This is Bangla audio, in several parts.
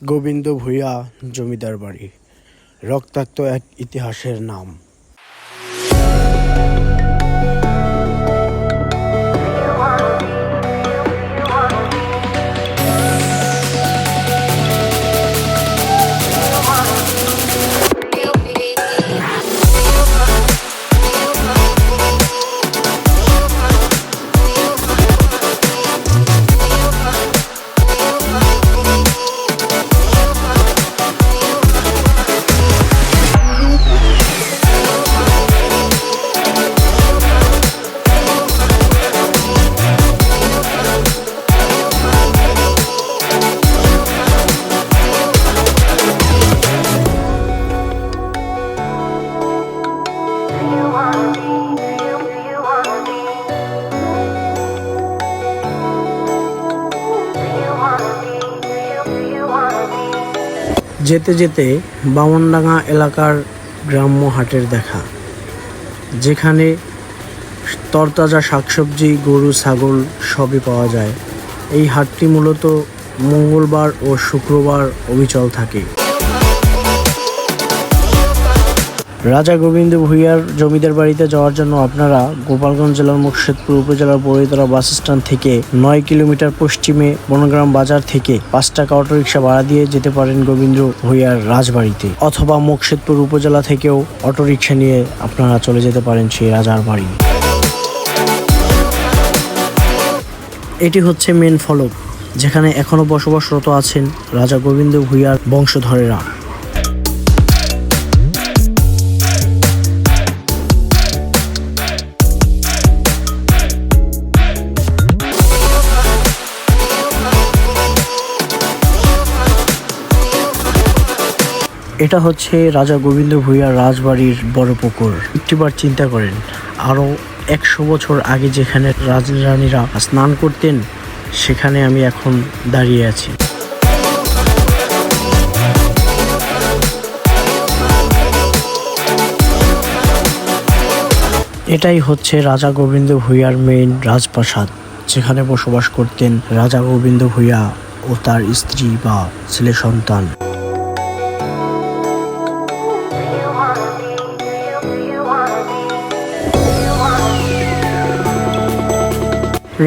গোবিন্দ ভূঁইয়া জমিদার বাড়ি, রক্তাক্ত এক ইতিহাসের নাম। যেতে যেতে বামনডাঙ্গা এলাকার গ্রাম্য হাটের দেখা, যেখানে তরতাজা শাকসবজি, গরু, ছাগল সবই পাওয়া যায়। এই হাটটি মূলত মঙ্গলবার ও শুক্রবার অবিচল থাকে। রাজা গোবিন্দ ভূঁইয়ার জমিদার বাড়িতে যাওয়ার জন্য আপনারা গোপালগঞ্জ জেলার মুকশেদপুর উপজেলার বড়িতলা বাস স্ট্যান্ড থেকে 9 কিলোমিটার পশ্চিমে বনগ্রাম বাজার থেকে 5 টাকা অটোরিকশা ভাড়া দিয়ে যেতে পারেন গোবিন্দ ভূঁইয়ার রাজবাড়িতে, অথবা মুকশেদপুর উপজেলা থেকেও অটোরিকশা নিয়ে আপনারা চলে যেতে পারেন সেই রাজার বাড়ি। এটি হচ্ছে মেন ফলক, যেখানে এখনো বসবাসরত আছেন রাজা গোবিন্দ ভূঁইয়ার বংশধরেরা। এটা হচ্ছে রাজা গোবিন্দ ভূঁইয়ার রাজবাড়ির বড় পুকুর। একটিবার চিন্তা করেন, আরও 100 বছর আগে যেখানে রাজরানীরা স্নান করতেন, সেখানে আমি এখন দাঁড়িয়ে আছি। এটাই হচ্ছে রাজা গোবিন্দ ভূঁইয়ার মেইন রাজপ্রাসাদ, যেখানে বসবাস করতেন রাজা গোবিন্দ ভূঁইয়া ও তার স্ত্রী বা ছেলে সন্তান।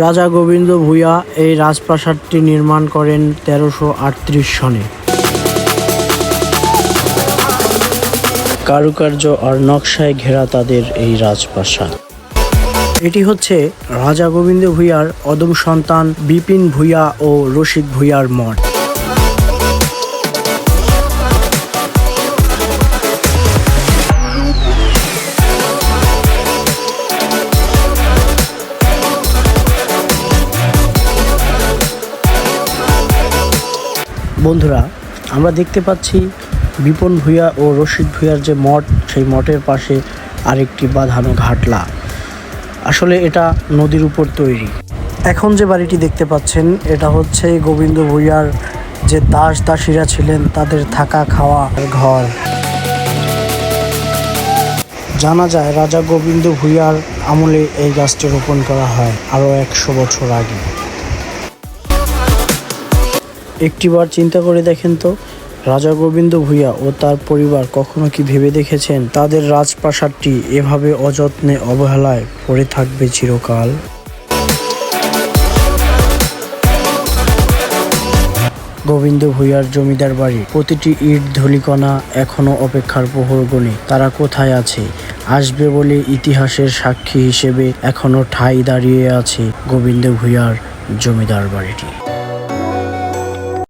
রাজা গোবিন্দ ভূঁইয়া এই রাজপ্রাসাদটি নির্মাণ করেন 1338 সনে। কারুকার্য আর নকশায় ঘেরা তাদের এই রাজপ্রাসাদ। এটি হচ্ছে রাজা গোবিন্দ ভূঁইয়ার অদম সন্তান বিপিন ভূঁইয়া ও রসিক ভূঁইয়ার মঠ। বন্ধুরা, আমরা দেখতে পাচ্ছি বিপিন ভূঁইয়া ও রসিক ভূঁইয়ার যে মঠ, সেই মঠের পাশে আরেকটি বাঁধানো ঘাটলা। আসলে এটা নদীর উপর তৈরি। এখন যে বাড়িটি দেখতে পাচ্ছেন, এটা হচ্ছে গোবিন্দ ভূঁইয়ার যে দাস দাসীরা ছিলেন তাদের থাকা খাওয়ার ঘর। জানা যায় রাজা গোবিন্দ ভূঁইয়ার আমলে এই গাছটি রোপণ করা হয় আরও 100 বছর আগে। একটিবার চিন্তা করে দেখেন তো, রাজা গোবিন্দ ভূঁইয়া ও তার পরিবার কখনো কি ভেবে দেখেছেন তাদের রাজপ্রাসাদটি এভাবে অযত্নে অবহেলায় পড়ে থাকবে চিরকাল? গোবিন্দ ভূঁইয়ার জমিদার বাড়ি প্রতিটি ইট ধূলিকণা এখনো অপেক্ষার প্রহর গুণে। তারা কোথায় আছে, আসবে বলে ইতিহাসের সাক্ষী হিসেবে এখনো ঠাঁই দাঁড়িয়ে আছে গোবিন্দ ভূঁইয়ার জমিদার বাড়িটি।